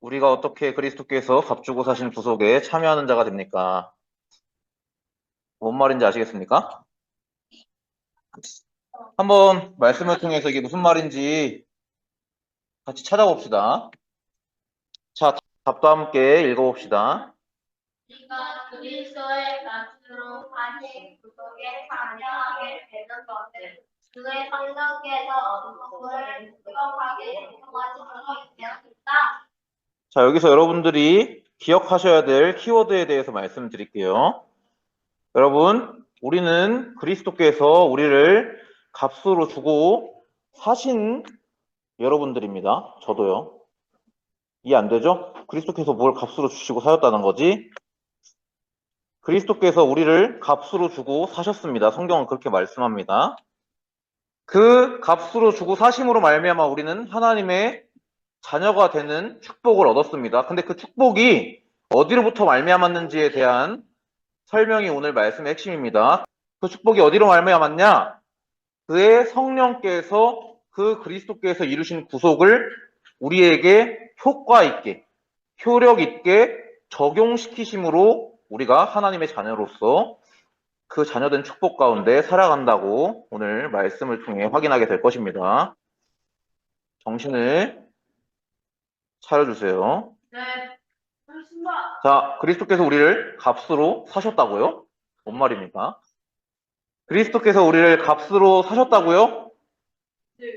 우리가 어떻게 그리스도께서 값주고 사신 구속에 참여하는 자가 됩니까? 뭔 말인지 아시겠습니까? 한번 말씀을 통해서 이게 무슨 말인지 같이 찾아봅시다. 자, 답도 함께 읽어봅시다. 우리가 그리스도의 값으로 사신 구속에 참여하게 되는 것은 그의 성령께서 얻은 것을 기억하게 행동하심으로 되었습니다. 자, 여기서 여러분들이 기억하셔야 될 키워드에 대해서 말씀드릴게요. 여러분, 우리는 그리스도께서 우리를 값으로 주고 사신 여러분들입니다. 저도요. 이해 안 되죠? 그리스도께서 뭘 값으로 주시고 사셨다는 거지? 그리스도께서 우리를 값으로 주고 사셨습니다. 성경은 그렇게 말씀합니다. 그 값으로 주고 사심으로 말미암아 우리는 하나님의 자녀가 되는 축복을 얻었습니다. 근데 그 축복이 어디로부터 말미암았는지에 대한 설명이 오늘 말씀의 핵심입니다. 그 축복이 어디로 말미암았냐? 그의 성령께서 그 그리스도께서 이루신 구속을 우리에게 효과 있게, 효력 있게 적용시키심으로 우리가 하나님의 자녀로서 그 자녀된 축복 가운데 살아간다고 오늘 말씀을 통해 확인하게 될 것입니다. 정신을 차려주세요. 네, 그렇습니다. 자, 그리스도께서 우리를 값으로 사셨다고요? 뭔 말입니까? 그리스도께서 우리를 값으로 사셨다고요? 네.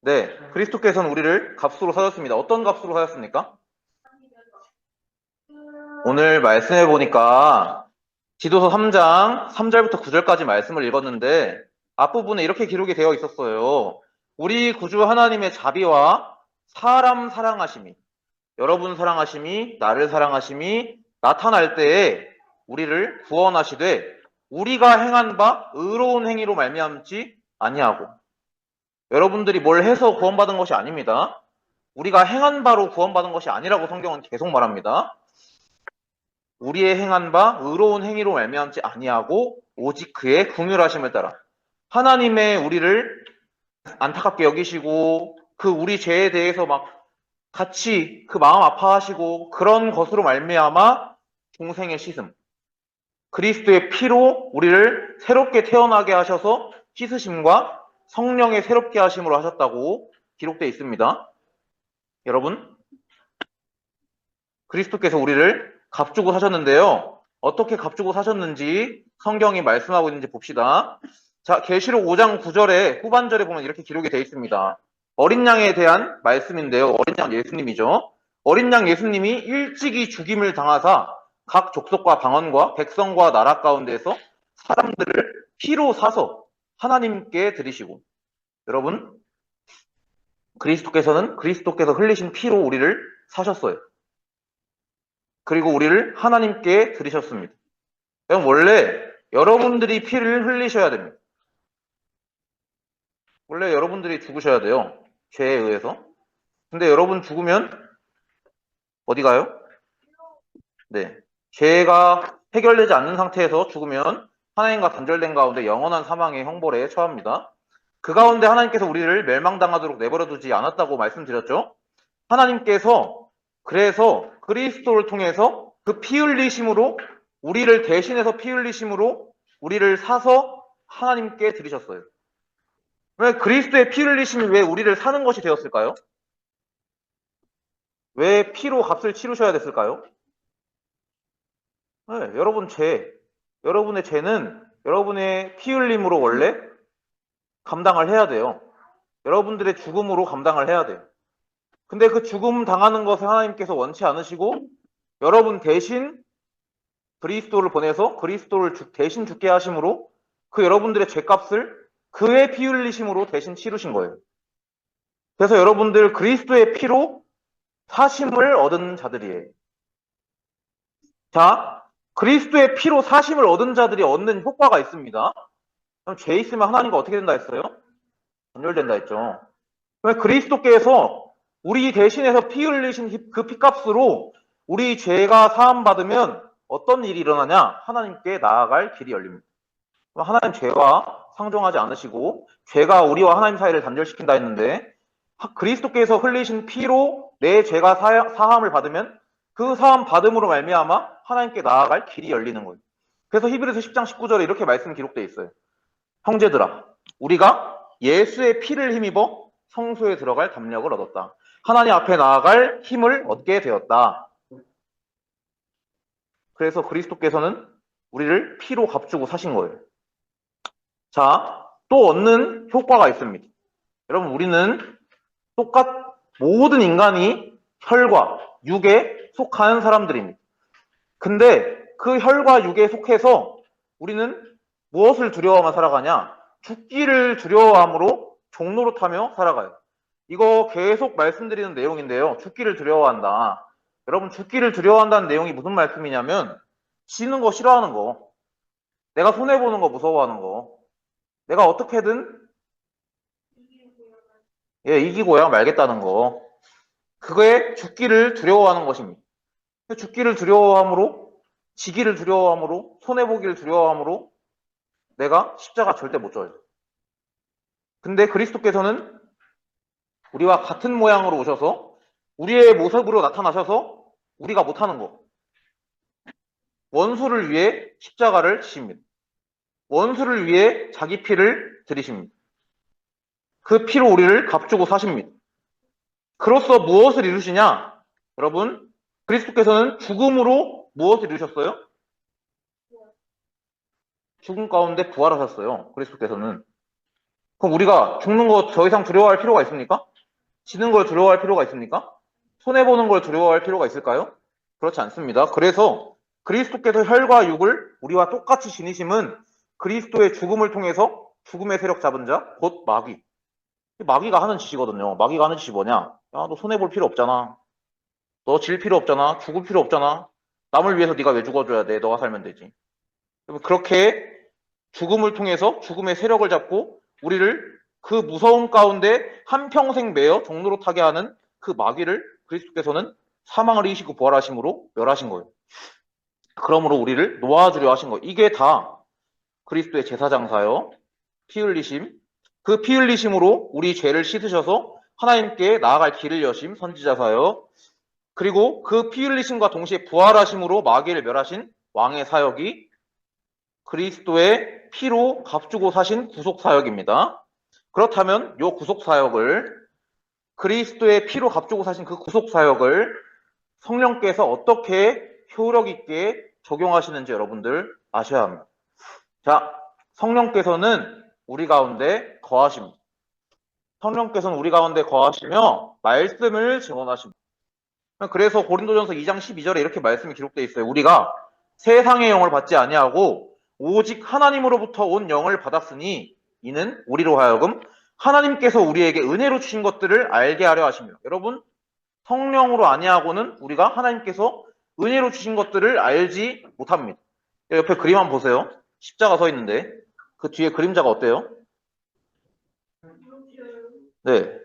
네, 그리스도께서는 우리를 값으로 사셨습니다. 어떤 값으로 사셨습니까? 오늘 말씀해 보니까 디도서 3장 3절부터 9절까지 말씀을 읽었는데 앞부분에 이렇게 기록이 되어 있었어요. 우리 구주 하나님의 자비와 사람 사랑하심이, 여러분 사랑하심이, 나를 사랑하심이 나타날 때에 우리를 구원하시되 우리가 행한 바 의로운 행위로 말미암지 아니하고, 여러분들이 뭘 해서 구원받은 것이 아닙니다. 우리가 행한 바로 구원받은 것이 아니라고 성경은 계속 말합니다. 우리의 행한 바 의로운 행위로 말미암지 아니하고 오직 그의 긍휼하심을 따라, 하나님의 우리를 안타깝게 여기시고 그 우리 죄에 대해서 막 같이 그 마음 아파하시고 그런 것으로 말미암아 중생의 씻음, 그리스도의 피로 우리를 새롭게 태어나게 하셔서 씻으심과 성령의 새롭게 하심으로 하셨다고 기록되어 있습니다. 여러분, 그리스도께서 우리를 값주고 사셨는데요. 어떻게 값주고 사셨는지 성경이 말씀하고 있는지 봅시다. 자, 계시록 5장 9절에 후반절에 보면 이렇게 기록이 되어 있습니다. 어린 양에 대한 말씀인데요. 어린 양 예수님이죠. 어린 양 예수님이 일찍이 죽임을 당하사 각 족속과 방언과 백성과 나라 가운데서 사람들을 피로 사서 하나님께 드리시고, 여러분, 그리스도께서 흘리신 피로 우리를 사셨어요. 그리고 우리를 하나님께 드리셨습니다. 그럼 원래 여러분들이 피를 흘리셔야 됩니다. 원래 여러분들이 죽으셔야 돼요. 죄에 의해서. 근데 여러분 죽으면 어디 가요? 네. 죄가 해결되지 않는 상태에서 죽으면 하나님과 단절된 가운데 영원한 사망의 형벌에 처합니다. 그 가운데 하나님께서 우리를 멸망당하도록 내버려 두지 않았다고 말씀드렸죠. 하나님께서 그래서 그리스도를 통해서 그 피 흘리심으로, 우리를 대신해서 피 흘리심으로 우리를 사서 하나님께 드리셨어요. 왜 그리스도의 피 흘리심이 왜 우리를 사는 것이 되었을까요? 왜 피로 값을 치르셔야 됐을까요? 네, 여러분의 죄는 여러분의 피 흘림으로 원래 감당을 해야 돼요. 여러분들의 죽음으로 감당을 해야 돼요. 근데 그 죽음 당하는 것을 하나님께서 원치 않으시고 여러분 대신 그리스도를 보내서 그리스도를 대신 죽게 하심으로 그 여러분들의 죄값을 그의 피 흘리심으로 대신 치르신 거예요. 그래서 여러분들 그리스도의 피로 사심을 얻은 자들이에요. 자, 그리스도의 피로 사심을 얻은 자들이 얻는 효과가 있습니다. 그럼 죄 있으면 하나님과 어떻게 된다 했어요? 단절된다 했죠. 그리스도께서 우리 대신해서 피 흘리신 그 피값으로 우리 죄가 사함받으면 어떤 일이 일어나냐? 하나님께 나아갈 길이 열립니다. 하나님 죄와 상종하지 않으시고 죄가 우리와 하나님 사이를 단절시킨다 했는데 그리스도께서 흘리신 피로 내 죄가 사함을 받으면 그 사함 받음으로 말미암아 하나님께 나아갈 길이 열리는 거예요. 그래서 히브리서 10장 19절에 이렇게 말씀 기록되어 있어요. 형제들아, 우리가 예수의 피를 힘입어 성소에 들어갈 담력을 얻었다. 하나님 앞에 나아갈 힘을 얻게 되었다. 그래서 그리스도께서는 우리를 피로 값주고 사신 거예요. 자, 또 얻는 효과가 있습니다. 여러분, 우리는 모든 인간이 혈과 육에 속하는 사람들입니다. 근데 그 혈과 육에 속해서 우리는 무엇을 두려워하며 살아가냐? 죽기를 두려워함으로 종로로 타며 살아가요. 이거 계속 말씀드리는 내용인데요. 죽기를 두려워한다. 여러분, 죽기를 두려워한다는 내용이 무슨 말씀이냐면 지는 거 싫어하는 거, 내가 손해보는 거 무서워하는 거, 내가 어떻게든 이기고야 말겠다는 거, 그거에 죽기를 두려워하는 것입니다. 죽기를 두려워함으로, 지기를 두려워함으로, 손해보기를 두려워함으로 내가 십자가 절대 못 져요. 근데 그리스도께서는 우리와 같은 모양으로 오셔서 우리의 모습으로 나타나셔서 우리가 못하는 거, 원수를 위해 십자가를 지십니다. 원수를 위해 자기 피를 들이십니다. 그 피로 우리를 값주고 사십니다. 그로써 무엇을 이루시냐? 여러분, 그리스도께서는 죽음으로 무엇을 이루셨어요? 죽음 가운데 부활하셨어요. 그리스도께서는. 그럼 우리가 죽는 거 더 이상 두려워할 필요가 있습니까? 지는 걸 두려워할 필요가 있습니까? 손해보는 걸 두려워할 필요가 있을까요? 그렇지 않습니다. 그래서 그리스도께서 혈과 육을 우리와 똑같이 지니심은 그리스도의 죽음을 통해서 죽음의 세력 잡은 자, 곧 마귀. 마귀가 하는 짓이거든요. 마귀가 하는 짓이 뭐냐? 야, 너 손해볼 필요 없잖아. 너 질 필요 없잖아. 죽을 필요 없잖아. 남을 위해서 네가 왜 죽어줘야 돼? 너가 살면 되지. 그렇게 죽음을 통해서 죽음의 세력을 잡고 우리를 그 무서움 가운데 한평생 매여 종로로 타게 하는 그 마귀를 그리스도께서는 사망을 이기시고 부활하심으로 멸하신 거예요. 그러므로 우리를 놓아주려 하신 거예요. 이게 다 그리스도의 제사장사요. 피 흘리심. 그 피 흘리심으로 우리 죄를 씻으셔서 하나님께 나아갈 길을 여심 선지자사요. 그리고 그 피 흘리심과 동시에 부활하심으로 마귀를 멸하신 왕의 사역이 그리스도의 피로 값주고 사신 구속사역입니다. 그렇다면 이 구속사역을 그리스도의 피로 값주고 사신 그 구속사역을 성령께서 어떻게 효력 있게 적용하시는지 여러분들 아셔야 합니다. 자, 성령께서는 우리 가운데 거하십니다. 성령께서는 우리 가운데 거하시며 말씀을 증언하십니다. 그래서 고린도전서 2장 12절에 이렇게 말씀이 기록되어 있어요. 우리가 세상의 영을 받지 아니하고 오직 하나님으로부터 온 영을 받았으니 이는 우리로 하여금 하나님께서 우리에게 은혜로 주신 것들을 알게 하려 하십니다. 여러분, 성령으로 아니하고는 우리가 하나님께서 은혜로 주신 것들을 알지 못합니다. 옆에 그림 한번 보세요. 십자가 서 있는데 그 뒤에 그림자가 어때요? 네,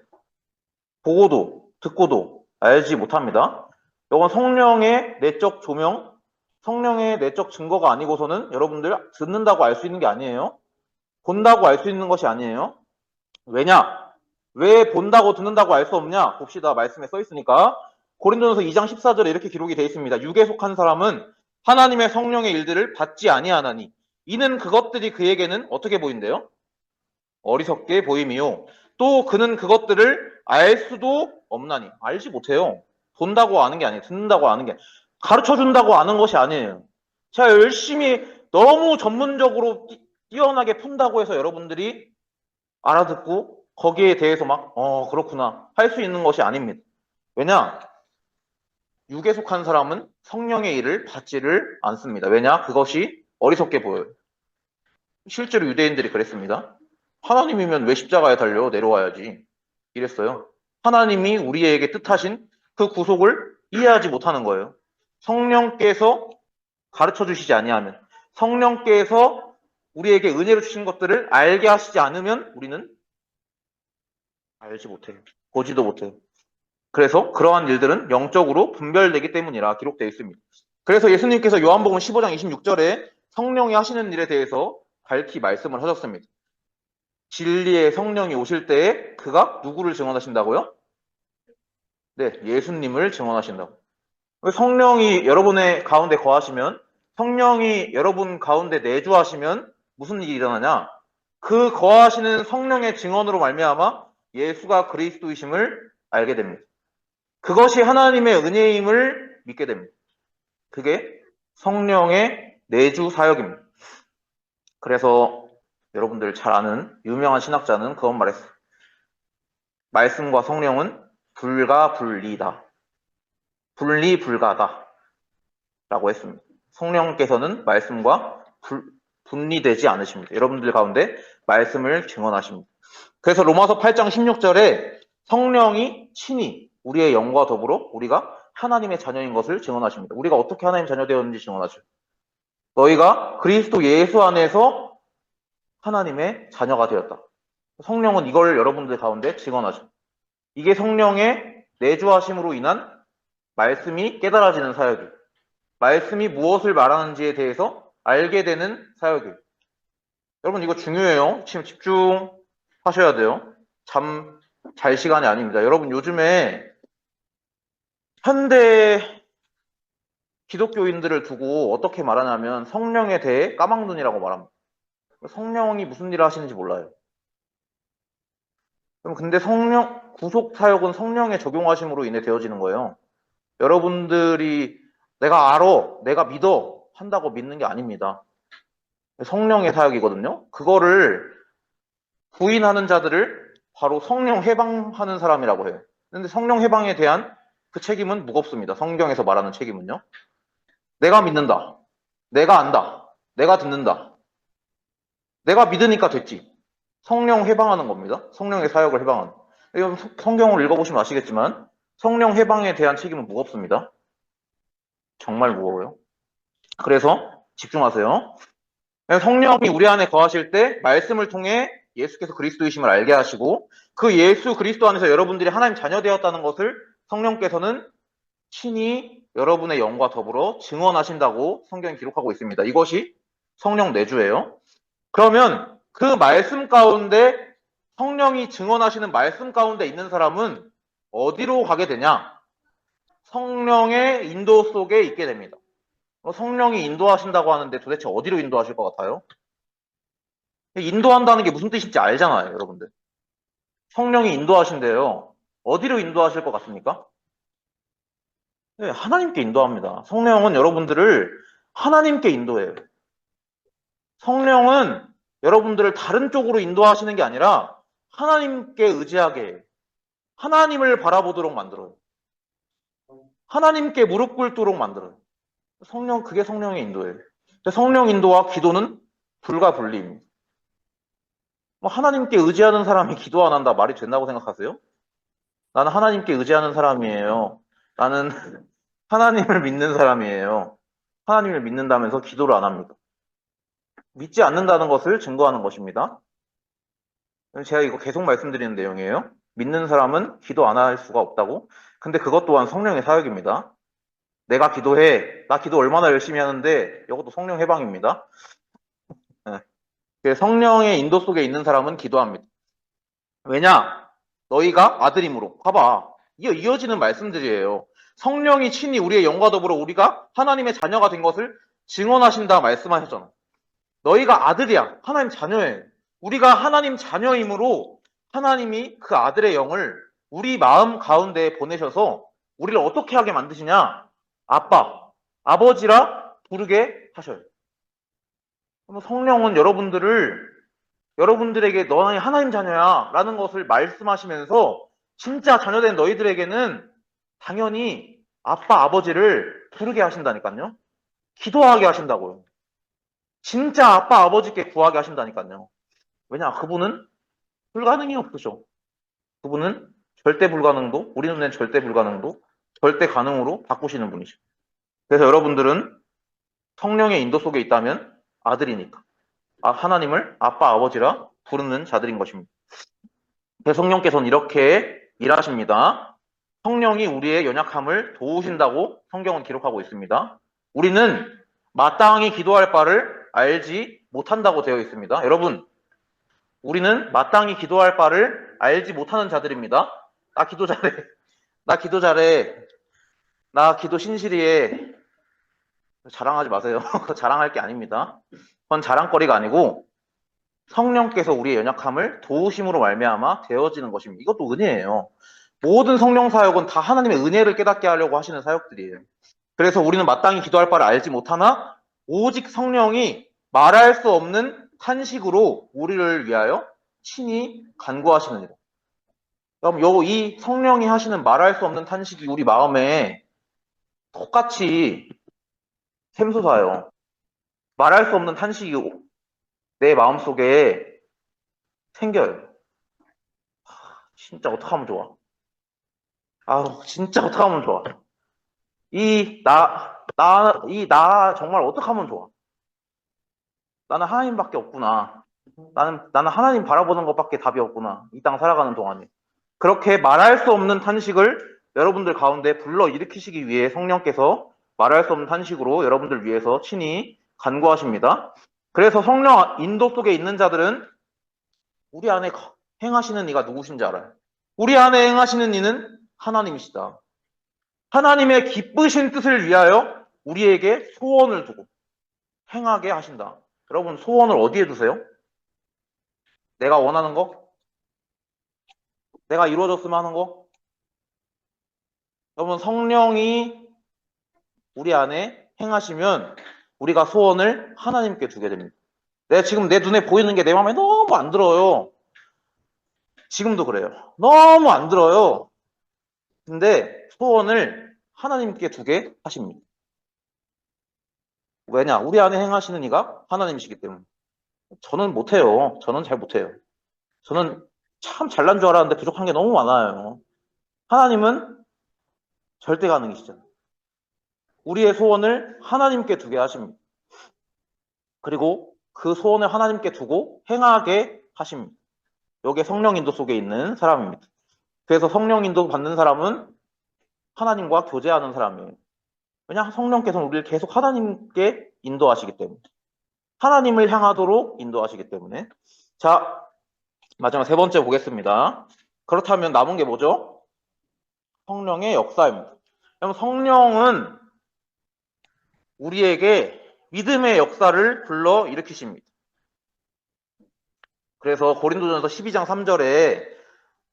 보고도 듣고도 알지 못합니다. 이건 성령의 내적 조명, 성령의 내적 증거가 아니고서는 여러분들 듣는다고 알 수 있는 게 아니에요. 본다고 알 수 있는 것이 아니에요. 왜냐? 왜 본다고 듣는다고 알 수 없냐? 봅시다. 말씀에 써 있으니까. 고린도전서 2장 14절에 이렇게 기록이 되어 있습니다. 육에 속한 사람은 하나님의 성령의 일들을 받지 아니하나니 이는 그것들이 그에게는 어떻게 보인대요? 어리석게 보임이요. 또 그는 그것들을 알 수도 없나니. 알지 못해요. 본다고 아는 게 아니에요. 듣는다고 아는 게 아니에요. 가르쳐준다고 아는 것이 아니에요. 제가 열심히 너무 전문적으로 뛰어나게 푼다고 해서 여러분들이 알아듣고 거기에 대해서 막 그렇구나 할 수 있는 것이 아닙니다. 왜냐? 육에 속한 사람은 성령의 일을 받지를 않습니다. 왜냐? 그것이 어리석게 보여요. 실제로 유대인들이 그랬습니다. 하나님이면 왜 십자가에 달려 내려와야지 이랬어요. 하나님이 우리에게 뜻하신 그 구속을 이해하지 못하는 거예요. 성령께서 가르쳐 주시지 아니하면, 성령께서 우리에게 은혜로 주신 것들을 알게 하시지 않으면 우리는 알지 못해요. 보지도 못해요. 그래서 그러한 일들은 영적으로 분별되기 때문이라 기록되어 있습니다. 그래서 예수님께서 요한복음 15장 26절에 성령이 하시는 일에 대해서 밝히 말씀을 하셨습니다. 진리의 성령이 오실 때에 그가 누구를 증언하신다고요? 네, 예수님을 증언하신다고. 성령이 여러분의 가운데 거하시면, 성령이 여러분 가운데 내주하시면 무슨 일이 일어나냐? 그 거하시는 성령의 증언으로 말미암아 예수가 그리스도이심을 알게 됩니다. 그것이 하나님의 은혜임을 믿게 됩니다. 그게 성령의 내주 사역입니다. 그래서 여러분들 잘 아는 유명한 신학자는 그런 말했어요. 말씀과 성령은 불가분리다. 분리불가다. 라고 했습니다. 성령께서는 말씀과 분리되지 않으십니다. 여러분들 가운데 말씀을 증언하십니다. 그래서 로마서 8장 16절에 성령이 친히 우리의 영과 더불어 우리가 하나님의 자녀인 것을 증언하십니다. 우리가 어떻게 하나님 자녀 되었는지 증언하죠. 너희가 그리스도 예수 안에서 하나님의 자녀가 되었다. 성령은 이걸 여러분들 가운데 증언하죠. 이게 성령의 내주하심으로 인한 말씀이 깨달아지는 사역이에요. 말씀이 무엇을 말하는지에 대해서 알게 되는 사역이에요. 여러분 이거 중요해요. 지금 집중하셔야 돼요. 잠 잘 시간이 아닙니다. 여러분 요즘에 현대 기독교인들을 두고 어떻게 말하냐면 성령에 대해 까막눈이라고 말합니다. 성령이 무슨 일을 하시는지 몰라요. 그럼 근데 성령 구속 사역은 성령의 적용하심으로 인해 되어지는 거예요. 여러분들이 내가 알아, 내가 믿어 한다고 믿는 게 아닙니다. 성령의 사역이거든요. 그거를 부인하는 자들을 바로 성령 해방하는 사람이라고 해요. 근데 성령 해방에 대한 그 책임은 무겁습니다. 성경에서 말하는 책임은요. 내가 믿는다. 내가 안다. 내가 듣는다. 내가 믿으니까 됐지. 성령 해방하는 겁니다. 성령의 사역을 해방하는. 여러분 성경을 읽어보시면 아시겠지만 성령 해방에 대한 책임은 무겁습니다. 정말 무거워요. 그래서 집중하세요. 성령이 우리 안에 거하실 때 말씀을 통해 예수께서 그리스도이심을 알게 하시고 그 예수 그리스도 안에서 여러분들이 하나님 자녀 되었다는 것을 성령께서는 친히 여러분의 영과 더불어 증언하신다고 성경이 기록하고 있습니다. 이것이 성령 내주예요. 그러면 그 말씀 가운데 성령이 증언하시는 말씀 가운데 있는 사람은 어디로 가게 되냐? 성령의 인도 속에 있게 됩니다. 성령이 인도하신다고 하는데 도대체 어디로 인도하실 것 같아요? 인도한다는 게 무슨 뜻인지 알잖아요, 여러분들. 성령이 인도하신대요. 어디로 인도하실 것 같습니까? 네, 하나님께 인도합니다. 성령은 여러분들을 하나님께 인도해요. 성령은 여러분들을 다른 쪽으로 인도하시는 게 아니라 하나님께 의지하게 해요. 하나님을 바라보도록 만들어요. 하나님께 무릎 꿇도록 만들어요. 그게 성령의 인도예요. 성령 인도와 기도는 불가분리입니다. 하나님께 의지하는 사람이 기도 안 한다 말이 된다고 생각하세요? 나는 하나님께 의지하는 사람이에요. 나는 하나님을 믿는 사람이에요. 하나님을 믿는다면서 기도를 안 합니다. 믿지 않는다는 것을 증거하는 것입니다. 제가 이거 계속 말씀드리는 내용이에요. 믿는 사람은 기도 안 할 수가 없다고. 근데 그것 또한 성령의 사역입니다. 내가 기도해. 나 기도 얼마나 열심히 하는데 이것도 성령 해방입니다. 성령의 인도 속에 있는 사람은 기도합니다. 왜냐? 너희가 아들임으로. 봐봐. 이어지는 말씀들이에요. 성령이 친히 우리의 영과 더불어 우리가 하나님의 자녀가 된 것을 증언하신다 말씀하셨잖아. 너희가 아들이야. 하나님 자녀예요. 우리가 하나님 자녀이므로 하나님이 그 아들의 영을 우리 마음 가운데 보내셔서 우리를 어떻게 하게 만드시냐? 아빠, 아버지라 부르게 하셔요. 성령은 여러분들에게 너는 하나님 자녀야 라는 것을 말씀하시면서 진짜 자녀된 너희들에게는 당연히 아빠, 아버지를 부르게 하신다니까요. 기도하게 하신다고요. 진짜 아빠, 아버지께 구하게 하신다니까요. 왜냐? 그분은 불가능이 없으셔. 그분은 절대 불가능도, 우리 눈엔 절대 불가능도, 절대 가능으로 바꾸시는 분이죠. 그래서 여러분들은 성령의 인도 속에 있다면 아들이니까 하나님을 아빠, 아버지라 부르는 자들인 것입니다. 그래서 성령께서는 이렇게 일하십니다. 성령이 우리의 연약함을 도우신다고 성경은 기록하고 있습니다. 우리는 마땅히 기도할 바를 알지 못한다고 되어 있습니다. 여러분, 우리는 마땅히 기도할 바를 알지 못하는 자들입니다. 나 기도 잘해. 나 기도 잘해. 나 기도 신실히 해. 자랑하지 마세요. 그거 자랑할 게 아닙니다. 그건 자랑거리가 아니고 성령께서 우리의 연약함을 도우심으로 말미암아 되어지는 것입니다. 이것도 은혜예요. 모든 성령 사역은 다 하나님의 은혜를 깨닫게 하려고 하시는 사역들이에요. 그래서 우리는 마땅히 기도할 바를 알지 못하나 오직 성령이 말할 수 없는 탄식으로 우리를 위하여 친히 간구하시느니라. 그럼 이 성령이 하시는 말할 수 없는 탄식이 우리 마음에 똑같이 샘솟아요. 말할 수 없는 탄식이 내 마음속에 생겨요. 진짜 어떡하면 좋아. 진짜 어떡하면 좋아. 나 정말 어떡하면 좋아. 나는 하나님밖에 없구나. 나는 하나님 바라보는 것밖에 답이 없구나. 이 땅 살아가는 동안에. 그렇게 말할 수 없는 탄식을 여러분들 가운데 불러일으키시기 위해 성령께서 말할 수 없는 탄식으로 여러분들 위해서 친히 간구하십니다. 그래서 성령 인도 속에 있는 자들은 우리 안에 행하시는 이가 누구신지 알아요. 우리 안에 행하시는 이는 하나님이시다. 하나님의 기쁘신 뜻을 위하여 우리에게 소원을 두고 행하게 하신다. 여러분, 소원을 어디에 두세요? 내가 원하는 거? 내가 이루어졌으면 하는 거? 여러분, 성령이 우리 안에 행하시면 우리가 소원을 하나님께 두게 됩니다. 내가 지금 내 눈에 보이는 게 내 마음에 너무 안 들어요. 지금도 그래요. 너무 안 들어요. 근데 소원을 하나님께 두게 하십니다. 왜냐? 우리 안에 행하시는 이가 하나님이시기 때문에. 저는 못해요. 저는 잘 못해요. 저는 참 잘난 줄 알았는데 부족한 게 너무 많아요. 하나님은 절대 가능이시잖아요. 우리의 소원을 하나님께 두게 하십니다. 그리고 그 소원을 하나님께 두고 행하게 하십니다. 이게 성령 인도 속에 있는 사람입니다. 그래서 성령 인도 받는 사람은 하나님과 교제하는 사람이에요. 왜냐? 성령께서는 우리를 계속 하나님께 인도하시기 때문에. 하나님을 향하도록 인도하시기 때문에. 자, 마지막 세 번째 보겠습니다. 그렇다면 남은 게 뭐죠? 성령의 역사입니다. 그럼 성령은 우리에게 믿음의 역사를 불러 일으키십니다. 그래서 고린도전서 12장 3절에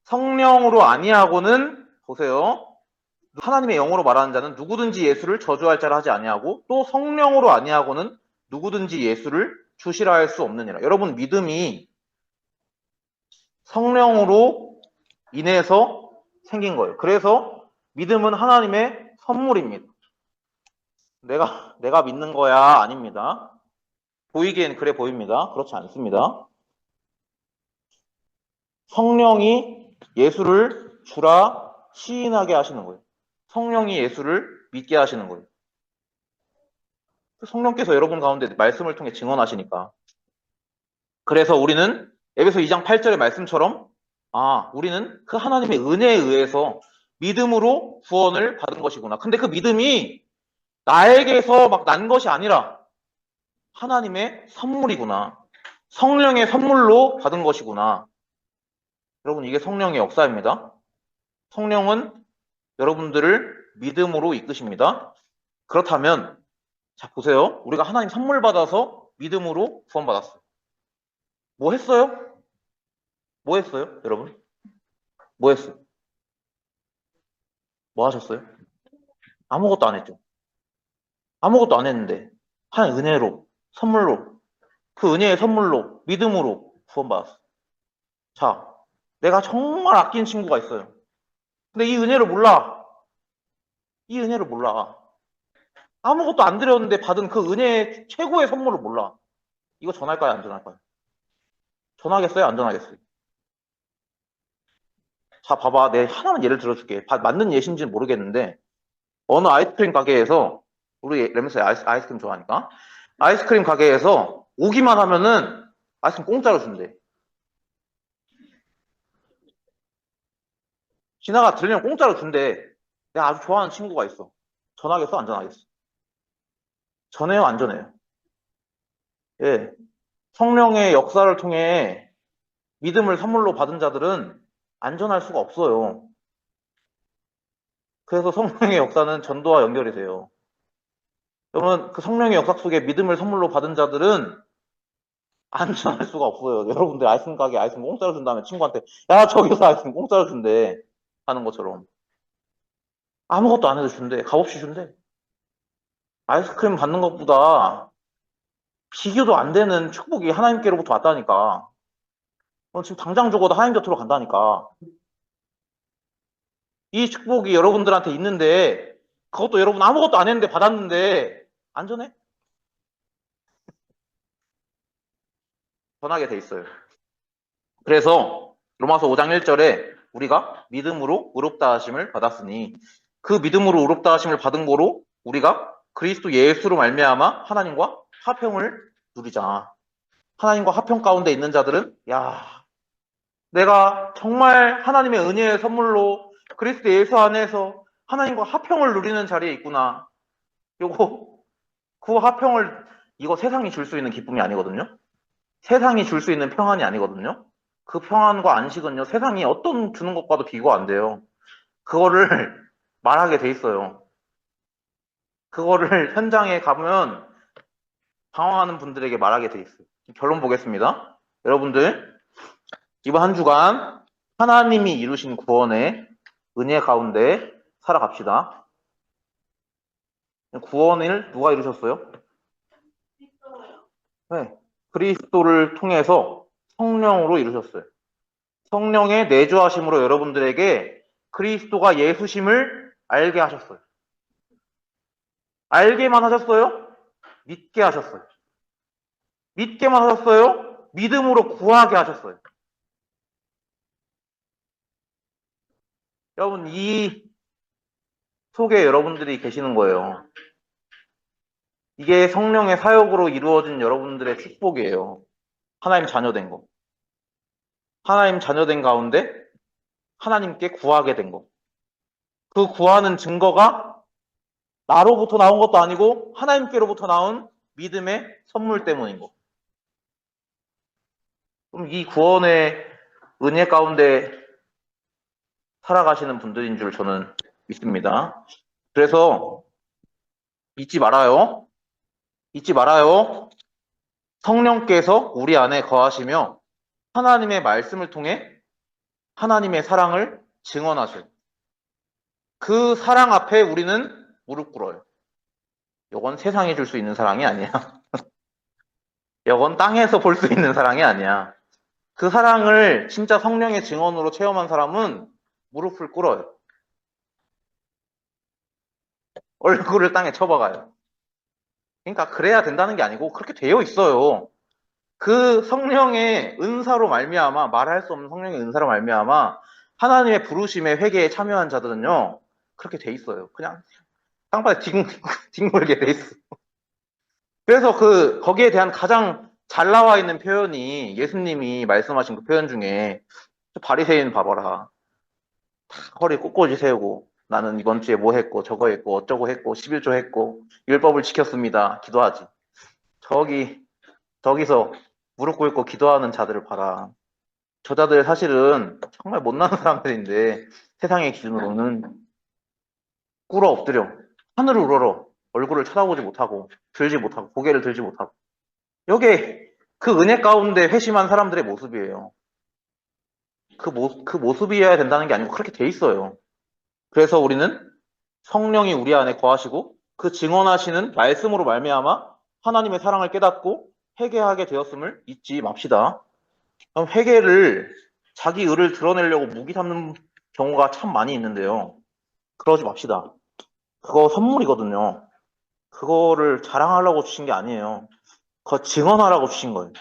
성령으로 아니하고는 보세요. 하나님의 영으로 말하는 자는 누구든지 예수를 저주할 자라 하지 아니하고 또 성령으로 아니하고는 누구든지 예수를 주시라 할 수 없느니라. 여러분, 믿음이 성령으로 인해서 생긴 거예요. 그래서 믿음은 하나님의 선물입니다. 내가 믿는 거야 아닙니다. 보이기엔 그래 보입니다. 그렇지 않습니다. 성령이 예수를 주라 시인하게 하시는 거예요. 성령이 예수를 믿게 하시는 거예요. 성령께서 여러분 가운데 말씀을 통해 증언하시니까. 그래서 우리는 에베소 2장 8절의 말씀처럼 우리는 그 하나님의 은혜에 의해서 믿음으로 구원을 받은 것이구나. 근데 그 믿음이 나에게서 막 난 것이 아니라 하나님의 선물이구나. 성령의 선물로 받은 것이구나. 여러분, 이게 성령의 역사입니다. 성령은 여러분들을 믿음으로 이끄십니다. 그렇다면 자, 보세요. 우리가 하나님 선물 받아서 믿음으로 구원받았어요. 뭐 했어요? 뭐 했어요, 여러분? 뭐 했어요? 뭐 하셨어요? 아무것도 안 했죠. 아무것도 안 했는데 하나님 은혜로, 선물로, 그 은혜의 선물로, 믿음으로 구원받았어요. 자, 내가 정말 아낀 친구가 있어요. 근데 이 은혜를 몰라. 이 은혜를 몰라. 아무것도 안 드렸는데 받은 그 은혜의 최고의 선물을 몰라. 이거 전할까요, 안 전할까요? 전하겠어요, 안 전하겠어요? 자, 봐봐. 내 하나만 예를 들어줄게. 맞는 예신지는 모르겠는데 어느 아이스크림 가게에서 우리 램스 아이스크림 좋아하니까 아이스크림 가게에서 오기만 하면은 아이스크림 공짜로 준대. 들리면 공짜로 준대. 내가 아주 좋아하는 친구가 있어. 전하겠어, 안 전하겠어? 전해요, 안 전해요? 예. 성령의 역사를 통해 믿음을 선물로 받은 자들은 안 전할 수가 없어요. 그래서 성령의 역사는 전도와 연결이 돼요. 여러분, 그 성령의 역사 속에 믿음을 선물로 받은 자들은 안전할 수가 없어요. 여러분들 아이스크림 가게 아이스크림 공짜로 준다면 친구한테 야 저기서 아이스크림 공짜로 준대 하는 것처럼 아무것도 안 해도 준대. 값없이 준대. 아이스크림 받는 것보다 비교도 안 되는 축복이 하나님께로부터 왔다니까. 지금 당장 죽어도 하나님 곁으로 간다니까. 이 축복이 여러분들한테 있는데 그것도 여러분 아무것도 안 했는데 받았는데 안전해? 전하게 돼 있어요. 그래서 로마서 5장 1절에 우리가 믿음으로 의롭다 하심을 받았으니 그 믿음으로 의롭다 하심을 받은 거로 우리가 그리스도 예수로 말미암아 하나님과 화평을 누리자. 하나님과 화평 가운데 있는 자들은 야, 내가 정말 하나님의 은혜의 선물로 그리스도 예수 안에서 하나님과 화평을 누리는 자리에 있구나. 요거 그 화평을 이거 세상이 줄 수 있는 기쁨이 아니거든요. 세상이 줄 수 있는 평안이 아니거든요. 그 평안과 안식은요, 세상이 어떤 주는 것과도 비교가 안 돼요. 그거를 말하게 돼 있어요. 그거를 현장에 가면 당황하는 분들에게 말하게 돼 있어요. 결론 보겠습니다. 여러분들, 이번 한 주간 하나님이 이루신 구원의 은혜 가운데 살아갑시다. 구원을 누가 이루셨어요? 네. 그리스도를 통해서 성령으로 이루셨어요. 성령의 내주하심으로 여러분들에게 그리스도가 예수심을 알게 하셨어요. 알게만 하셨어요? 믿게 하셨어요. 믿게만 하셨어요? 믿음으로 구하게 하셨어요. 여러분, 이 속에 여러분들이 계시는 거예요. 이게 성령의 사역으로 이루어진 여러분들의 축복이에요. 하나님 자녀된 거. 하나님 자녀된 가운데 하나님께 구하게 된 거. 그 구하는 증거가 나로부터 나온 것도 아니고 하나님께로부터 나온 믿음의 선물 때문인 거. 그럼 이 구원의 은혜 가운데 살아가시는 분들인 줄 저는 믿습니다. 그래서 잊지 말아요. 잊지 말아요. 성령께서 우리 안에 거하시며 하나님의 말씀을 통해 하나님의 사랑을 증언하셔요. 그 사랑 앞에 우리는 무릎 꿇어요. 이건 세상이 줄 수 있는 사랑이 아니야. 이건 땅에서 볼 수 있는 사랑이 아니야. 그 사랑을 진짜 성령의 증언으로 체험한 사람은 무릎을 꿇어요. 얼굴을 땅에 쳐박아요. 그러니까 그래야 된다는 게 아니고 그렇게 되어 있어요. 그 성령의 은사로 말미암아 말할 수 없는 성령의 은사로 말미암아 하나님의 부르심에 회개에 참여한 자들은요 그렇게 돼 있어요. 그냥 땅바닥에 뒹굴게 돼 있어. 그래서 그 거기에 대한 가장 잘 나와 있는 표현이 예수님이 말씀하신 그 표현 중에 바리새인 봐봐라. 허리 꼿꼿이 세우고 나는 이번 주에 뭐 했고 저거 했고 어쩌고 했고 11조 했고 율법을 지켰습니다. 기도하지. 저기서 무릎 꿇고 기도하는 자들을 봐라. 저자들 사실은 정말 못난 사람들인데 세상의 기준으로는 꿇어 엎드려 하늘을 우러러 얼굴을 쳐다보지 못하고 들지 못하고 고개를 들지 못하고 이게 그 은혜 가운데 회심한 사람들의 모습이에요. 그 모습이어야 된다는 게 아니고 그렇게 돼 있어요. 그래서 우리는 성령이 우리 안에 거하시고 그 증언하시는 말씀으로 말미암아 하나님의 사랑을 깨닫고 회개하게 되었음을 잊지 맙시다. 회개를 자기 의를 드러내려고 무기 삼는 경우가 참 많이 있는데요. 그러지 맙시다. 그거 선물이거든요. 그거를 자랑하려고 주신 게 아니에요. 그거 증언하라고 주신 거예요.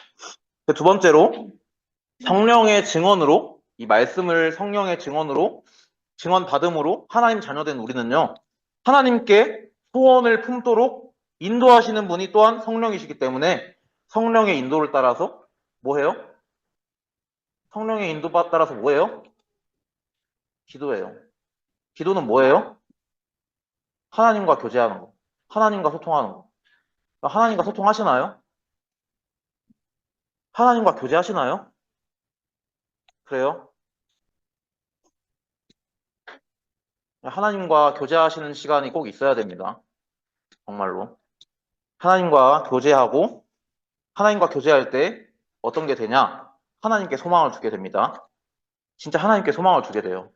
두 번째로 성령의 증언으로 이 말씀을 성령의 증언으로 증언 받음으로 하나님 자녀된 우리는요. 하나님께 소원을 품도록 인도하시는 분이 또한 성령이시기 때문에 성령의 인도를 따라서 뭐 해요? 성령의 인도 따라서 뭐예요? 기도해요. 기도는 뭐예요? 하나님과 교제하는 거. 하나님과 소통하는 거. 하나님과 소통하시나요? 하나님과 교제하시나요? 그래요? 하나님과 교제하시는 시간이 꼭 있어야 됩니다. 정말로. 하나님과 교제하고 하나님과 교제할 때 어떤 게 되냐? 하나님께 소망을 두게 됩니다. 진짜 하나님께 소망을 두게 돼요.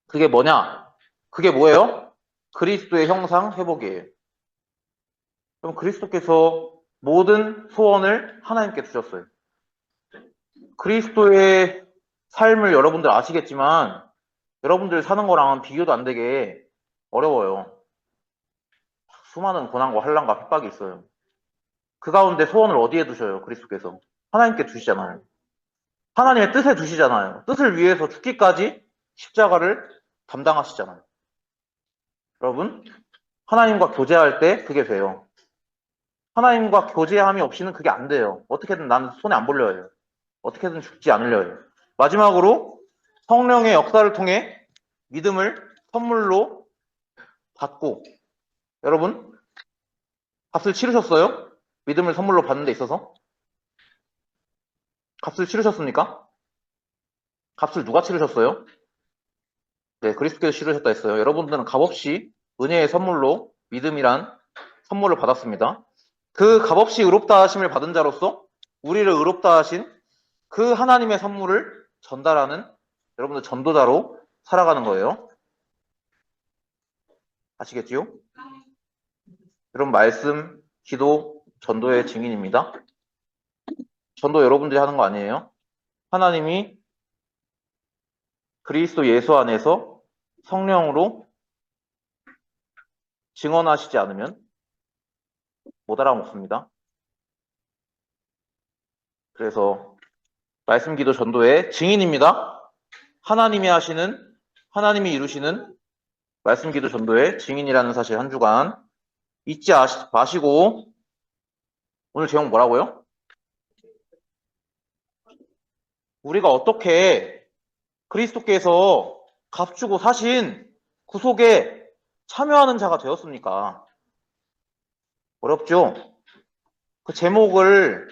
그게 뭐냐? 그게 뭐예요? 그리스도의 형상 회복이에요. 그럼 그리스도께서 모든 소원을 하나님께 두셨어요. 그리스도의 삶을 여러분들 아시겠지만 여러분들 사는 거랑은 비교도 안 되게 어려워요. 수많은 고난과 환난과 핍박이 있어요. 그 가운데 소원을 어디에 두셔요? 그리스도께서. 하나님께 두시잖아요. 하나님의 뜻에 두시잖아요. 뜻을 위해서 죽기까지 십자가를 담당하시잖아요. 여러분, 하나님과 교제할 때 그게 돼요. 하나님과 교제함이 없이는 그게 안 돼요. 어떻게든 나는 손에 안 벌려야 해요. 어떻게든 죽지 않으려 해요. 마지막으로 성령의 역사를 통해 믿음을 선물로 받고, 여러분, 값을 치르셨어요? 믿음을 선물로 받는 데 있어서? 값을 치르셨습니까? 값을 누가 치르셨어요? 네, 그리스도께서 치르셨다 했어요. 여러분들은 값없이 은혜의 선물로 믿음이란 선물을 받았습니다. 그 값없이 의롭다 하심을 받은 자로서 우리를 의롭다 하신 그 하나님의 선물을 전달하는 여러분들 전도자로 살아가는 거예요. 아시겠지요? 여러분 말씀, 기도, 전도의 증인입니다. 전도 여러분들이 하는 거 아니에요? 하나님이 그리스도 예수 안에서 성령으로 증언하시지 않으면 못 알아먹습니다. 그래서 말씀, 기도, 전도의 증인입니다. 하나님이 이루시는 말씀, 기도, 전도의 증인이라는 사실 한 주간 잊지 마시고 오늘 제목 뭐라고요? 우리가 어떻게 그리스도께서 값주고 사신 구속에 참여하는 자가 되었습니까? 어렵죠? 그 제목의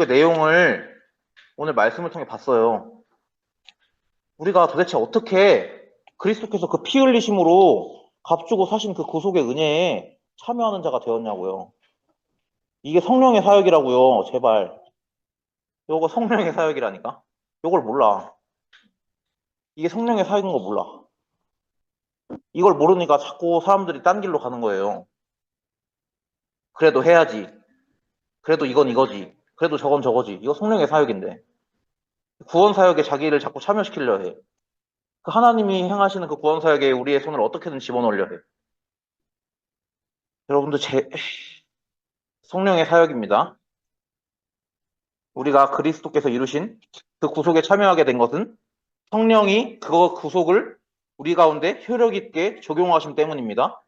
내용을 오늘 말씀을 통해 봤어요. 우리가 도대체 어떻게 그리스도께서 그 피 흘리심으로 값주고 사신 그 구속의 은혜에 참여하는 자가 되었냐고요. 이게 성령의 사역이라고요. 제발. 요거 성령의 사역이라니까. 요걸 몰라. 이게 성령의 사역인 거 몰라. 이걸 모르니까 자꾸 사람들이 딴 길로 가는 거예요. 그래도 해야지. 그래도 이건 이거지. 그래도 저건 저거지. 이거 성령의 사역인데. 구원 사역에 자기를 자꾸 참여시키려 해. 그 하나님이 행하시는 그 구원 사역에 우리의 손을 어떻게든 집어넣으려 해. 여러분들 성령의 사역입니다. 우리가 그리스도께서 이루신 그 구속에 참여하게 된 것은 성령이 그 구속을 우리 가운데 효력 있게 적용하심 때문입니다.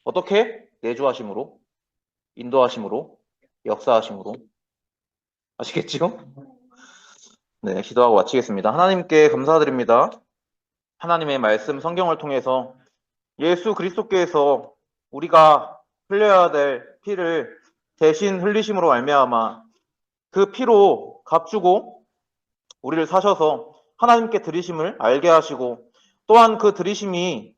어떻게? 내주하심으로, 인도하심으로, 역사하심으로. 아시겠지요? 네, 기도하고 마치겠습니다. 하나님께 감사드립니다. 하나님의 말씀 성경을 통해서 예수 그리스도께서 우리가 흘려야 될 피를 대신 흘리심으로 말미암아 그 피로 값주고 우리를 사셔서 하나님께 드리심을 알게 하시고 또한 그 드리심을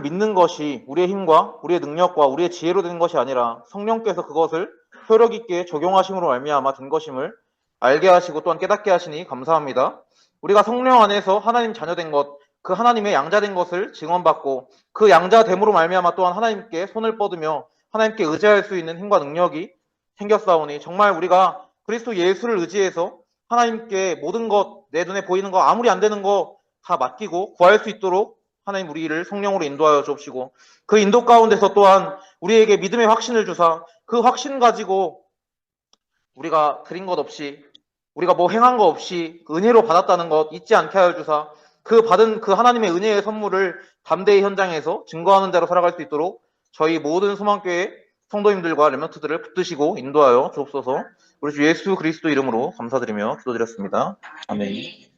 믿는 것이 우리의 힘과 우리의 능력과 우리의 지혜로 된 것이 아니라 성령께서 그것을 효력 있게 적용하심으로 말미암아 된 것임을 알게 하시고 또한 깨닫게 하시니 감사합니다. 우리가 성령 안에서 하나님 자녀된 것, 그 하나님의 양자된 것을 증언받고 그 양자됨으로 말미암아 또한 하나님께 손을 뻗으며 하나님께 의지할 수 있는 힘과 능력이 생겼사오니 정말 우리가 그리스도 예수를 의지해서 하나님께 모든 것, 내 눈에 보이는 거 아무리 안 되는 거 다 맡기고 구할 수 있도록 하나님 우리를 성령으로 인도하여 주옵시고 그 인도 가운데서 또한 우리에게 믿음의 확신을 주사 그 확신 가지고 우리가 드린 것 없이 우리가 뭐 행한 거 없이 은혜로 받았다는 것 잊지 않게 하여 주사 그 받은 그 하나님의 은혜의 선물을 담대히 현장에서 증거하는 자로 살아갈 수 있도록 저희 모든 소망교회 성도님들과 렘넌트들을 붙드시고 인도하여 주옵소서. 우리 주 예수 그리스도 이름으로 감사드리며 기도드렸습니다. 아멘.